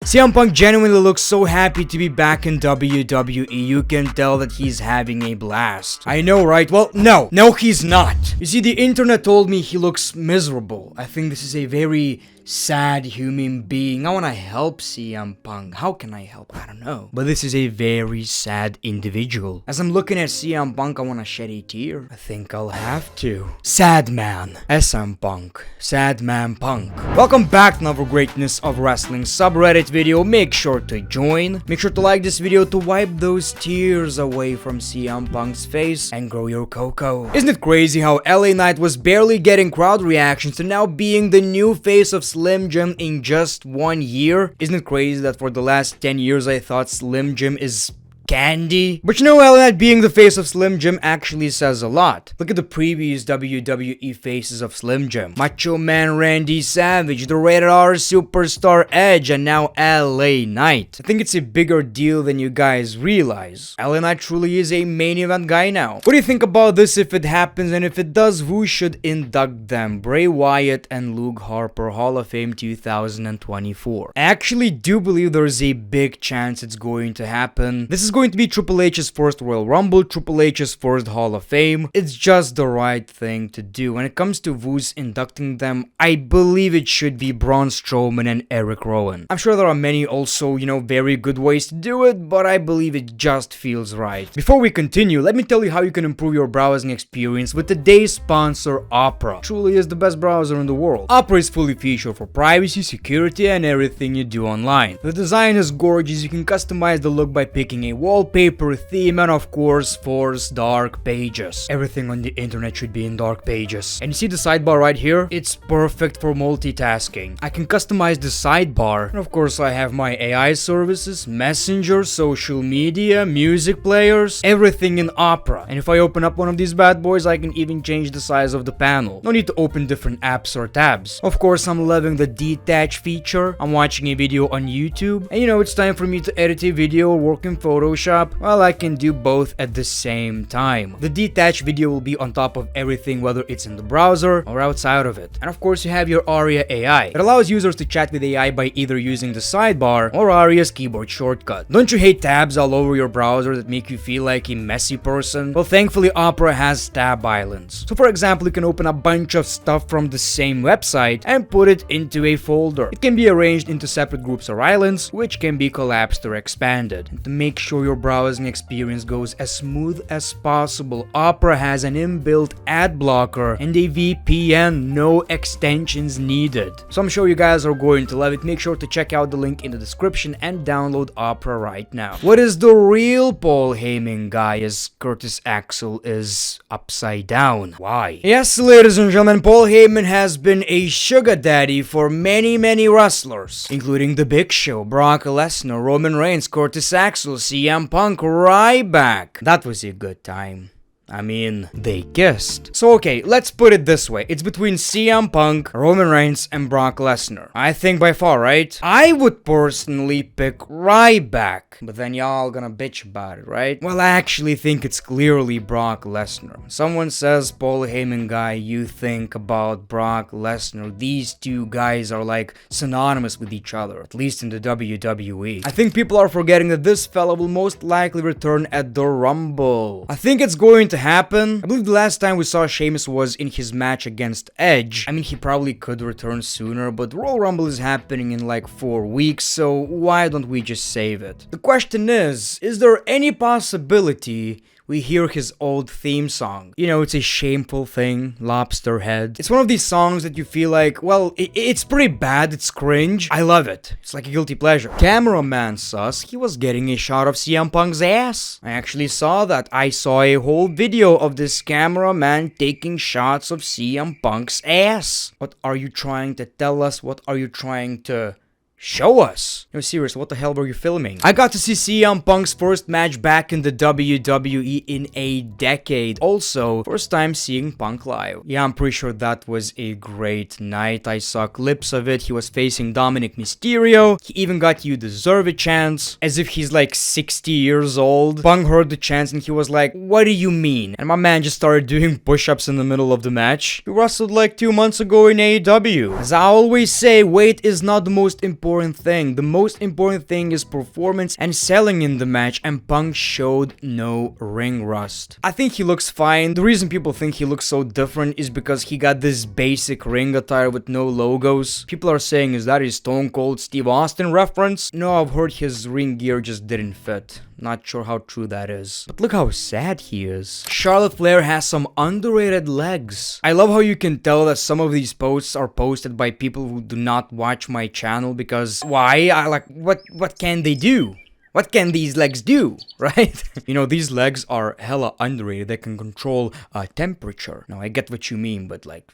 CM Punk genuinely looks so happy to be back in WWE. You can tell that he's having a blast. I know, right? Well, no, he's not. You see, the internet told me he looks miserable. I think this is a very sad human being. I wanna help CM Punk. How can I help? I don't know. But this is a very sad individual. As I'm looking at CM Punk, I wanna shed a tear. I think I'll have to. Sad man. SM Punk. Sad man Punk. Welcome back to another greatness of wrestling subreddit video. Make sure to join. Make sure to like this video to wipe those tears away from CM Punk's face and grow your cocoa. Isn't it crazy how LA Knight was barely getting crowd reactions to now being the new face of Slim Jim in just 1 year? Isn't it crazy that for the last 10 years I thought Slim Jim is candy? But you know, LA Knight being the face of Slim Jim actually says a lot. Look at the previous WWE faces of Slim Jim. Macho Man Randy Savage, the Rated R Superstar Edge, and now LA Knight. I think it's a bigger deal than you guys realize. LA Knight truly is a main event guy now. What do you think about this if it happens, and if it does, who should induct them? Bray Wyatt and Luke Harper, Hall of Fame 2024. I actually do believe there's a big chance it's going to happen. This is going to be Triple H's first Royal Rumble, Triple H's first Hall of Fame. It's just the right thing to do. When it comes to who's inducting them, I believe it should be Braun Strowman and Eric Rowan. I'm sure there are many also, very good ways to do it, but I believe it just feels right. Before we continue, let me tell you how you can improve your browsing experience with today's sponsor, Opera. Truly is the best browser in the world. Opera is fully featured for privacy, security, and everything you do online. The design is gorgeous. You can customize the look by picking a wallpaper, theme, and of course, force dark pages. Everything on the internet should be in dark pages. And you see the sidebar right here? It's perfect for multitasking. I can customize the sidebar. And of course, I have my AI services, Messenger, social media, music players, everything in Opera. And if I open up one of these bad boys, I can even change the size of the panel. No need to open different apps or tabs. Of course, I'm loving the detach feature. I'm watching a video on YouTube, and it's time for me to edit a video or work in Photoshop. Well, I can do both at the same time. The detached video will be on top of everything, whether it's in the browser or outside of it. And of course, you have your Aria AI. It allows users to chat with AI by either using the sidebar or Aria's keyboard shortcut. Don't you hate tabs all over your browser that make you feel like a messy person? Well, thankfully, Opera has tab islands. So for example, you can open a bunch of stuff from the same website and put it into a folder. It can be arranged into separate groups or islands, which can be collapsed or expanded. And to make sure your browsing experience goes as smooth as possible, Opera has an inbuilt ad blocker and a VPN, no extensions needed. So I'm sure you guys are going to love it. Make sure to check out the link in the description and download Opera right now. What is the real Paul Heyman guy, as Curtis Axel is upside down? Why? Yes, ladies and gentlemen, Paul Heyman has been a sugar daddy for many wrestlers, including The Big Show, Brock Lesnar, Roman Reigns, Curtis Axel, CM Punk, Ryback. That was a good time. I mean, they kissed. So okay, let's put it this way. It's between CM Punk, Roman Reigns, and Brock Lesnar. I think by far, right? I would personally pick Ryback, but then y'all gonna bitch about it, right? Well, I actually think it's clearly Brock Lesnar. Someone says Paul Heyman guy, you think about Brock Lesnar. These two guys are like synonymous with each other, at least in the WWE. I think people are forgetting that this fella will most likely return at the Rumble. I think it's going to happen. I believe the last time we saw Sheamus was in his match against Edge. I mean, he probably could return sooner, but Royal Rumble is happening in like 4 weeks, so why don't we just save it? The question is there any possibility we hear his old theme song? It's a shameful thing, Lobster Head. It's one of these songs that you feel like, well, it's pretty bad, it's cringe. I love it. It's like a guilty pleasure. Cameraman sus, he was getting a shot of CM Punk's ass. I actually saw that. I saw a whole video of this cameraman taking shots of CM Punk's ass. What are you trying to tell us? What are you trying to show us? Seriously, what the hell were you filming? I got to see CM Punk's first match back in the WWE in a decade. Also, first time seeing Punk live. Yeah, I'm pretty sure that was a great night. I saw clips of it. He was facing Dominic Mysterio. He even got "You Deserve It" chants, as if he's like 60 years old. Punk heard the chants and he was like, what do you mean? And my man just started doing push-ups in the middle of the match. He wrestled like 2 months ago in AEW. As I always say, weight is not the most important important thing. The most important thing is performance and selling in the match, and Punk showed no ring rust. I think he looks fine. The reason people think he looks so different is because he got this basic ring attire with no logos. People are saying, is that his Stone Cold Steve Austin reference? No, I've heard his ring gear just didn't fit. Not sure how true that is. But look how sad he is. Charlotte Flair has some underrated legs. I love how you can tell that some of these posts are posted by people who do not watch my channel, because why? What can they do? What can these legs do, right? You know, these legs are hella underrated. They can control temperature. Now, I get what you mean, but like,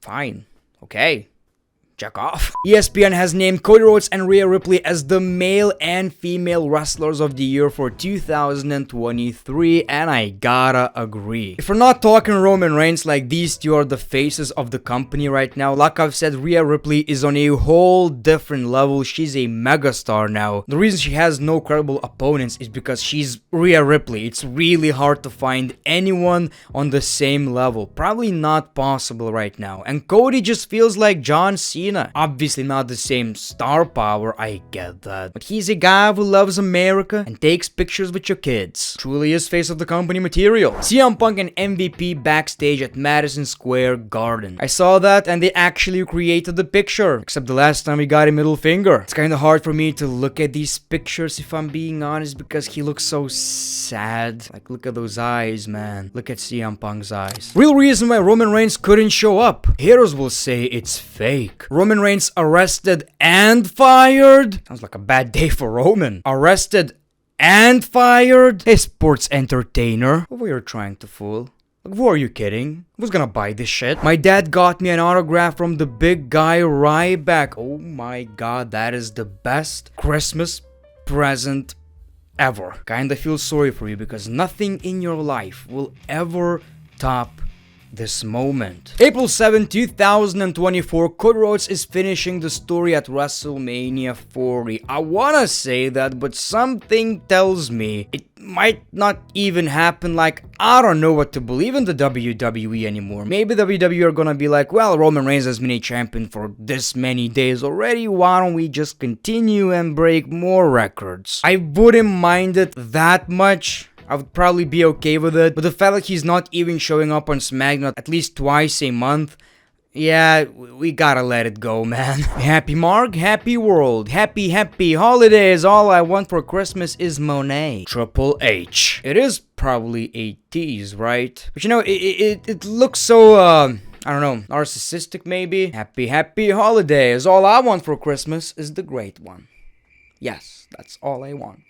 fine. Okay. Check off. ESPN has named Cody Rhodes and Rhea Ripley as the male and female wrestlers of the year for 2023, and I gotta agree. If we're not talking Roman Reigns, like, these two are the faces of the company right now. Like I've said, Rhea Ripley is on a whole different level. She's a megastar now. The reason she has no credible opponents is because she's Rhea Ripley. It's really hard to find anyone on the same level. Probably not possible right now. And Cody just feels like John Cena. Obviously not the same star power, I get that. But he's a guy who loves America and takes pictures with your kids. Truly is face of the company material. CM Punk and MVP backstage at Madison Square Garden. I saw that and they actually created the picture. Except the last time he got a middle finger. It's kinda hard for me to look at these pictures if I'm being honest, because he looks so sad. Like, look at those eyes, man. Look at CM Punk's eyes. Real reason why Roman Reigns couldn't show up. Haters will say it's fake. Roman Reigns arrested and fired? Sounds like a bad day for Roman. Arrested and fired? A sports entertainer? Who were you trying to fool? Like, who are you kidding? Who's gonna buy this shit? My dad got me an autograph from the big guy Ryback. Oh my god, that is the best Christmas present ever. Kinda feel sorry for you, because nothing in your life will ever top this moment. April 7, 2024, Cody Rhodes is finishing the story at WrestleMania 40. I wanna say that, but something tells me it might not even happen. Like, I don't know what to believe in the WWE anymore. Maybe WWE are gonna be like, well, Roman Reigns has been a champion for this many days already, why don't we just continue and break more records? I wouldn't mind it that much. I would probably be okay with it, but the fact that he's not even showing up on SmackDown at least twice a month, yeah, we gotta let it go, man. Happy Mark, happy world, happy holidays. All I want for Christmas is Monet. Triple H. It is probably a tease, right? But you know, it looks so, I don't know, narcissistic maybe. Happy holidays. All I want for Christmas is the great one. Yes, that's all I want.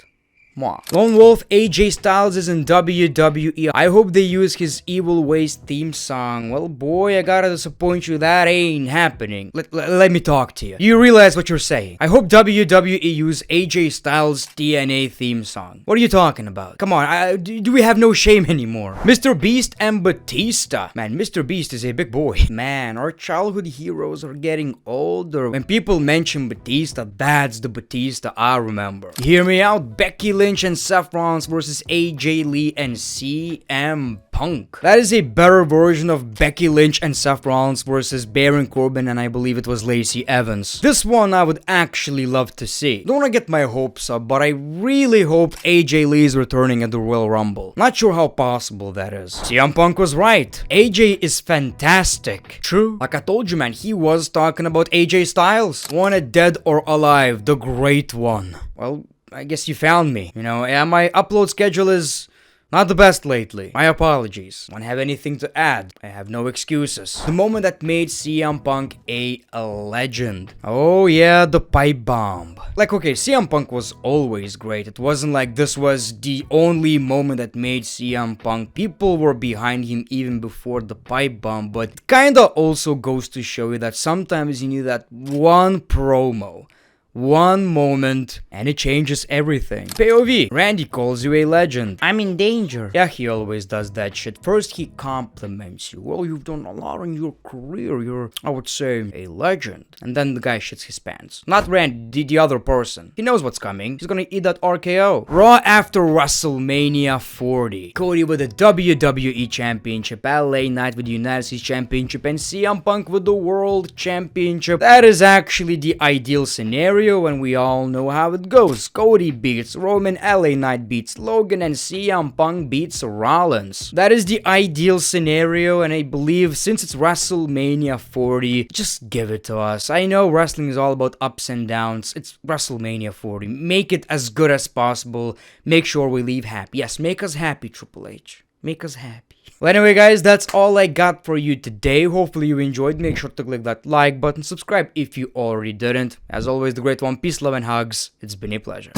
Lone Wolf AJ Styles is in WWE. I hope they use his Evil Ways theme song. Well, boy, I gotta disappoint you. That ain't happening. Let me talk to you. You realize what you're saying. I hope WWE use AJ Styles' TNA theme song. What are you talking about? Come on, do we have no shame anymore? Mr. Beast and Batista. Man, Mr. Beast is a big boy. Man, our childhood heroes are getting older. When people mention Batista, that's the Batista I remember. Hear me out, Becky Lynch and Seth Rollins versus AJ Lee and CM Punk. That is a better version of Becky Lynch and Seth Rollins versus Baron Corbin and I believe it was Lacey Evans. This one I would actually love to see. Don't wanna get my hopes up, but I really hope AJ Lee is returning at the Royal Rumble. Not sure how possible that is. CM Punk was right. AJ is fantastic. True. Like I told you, man, he was talking about AJ Styles. Wanted dead or alive, the great one. Well, I guess you found me. You know, yeah, my upload schedule is not the best lately. My apologies. Don't have anything to add. I have no excuses. The moment that made CM Punk a legend. Oh yeah, the pipe bomb. Like, okay, CM Punk was always great. It wasn't like this was the only moment that made CM Punk. People were behind him even before the pipe bomb, but kinda also goes to show you that sometimes you need that one promo. One moment, and it changes everything. POV, Randy calls you a legend. I'm in danger. Yeah, he always does that shit. First, he compliments you. Well, you've done a lot in your career. You're, I would say, a legend. And then the guy shits his pants. Not Randy, the other person. He knows what's coming. He's gonna eat that RKO. Raw after WrestleMania 40. Cody with the WWE Championship, LA Knight with the United States Championship, and CM Punk with the World Championship. That is actually the ideal scenario, and we all know how it goes. Cody beats Roman, LA Knight beats Logan, and CM Punk beats Rollins. That is the ideal scenario, and I believe since it's WrestleMania 40, just give it to us. I know wrestling is all about ups and downs. It's WrestleMania 40. Make it as good as possible. Make sure we leave happy. Yes, make us happy, Triple H. Make us happy. Well, anyway, guys, that's all I got for you today. Hopefully you enjoyed. Make sure to click that like button, subscribe if you already didn't. As always, the great one, peace, love, and hugs. It's been a pleasure.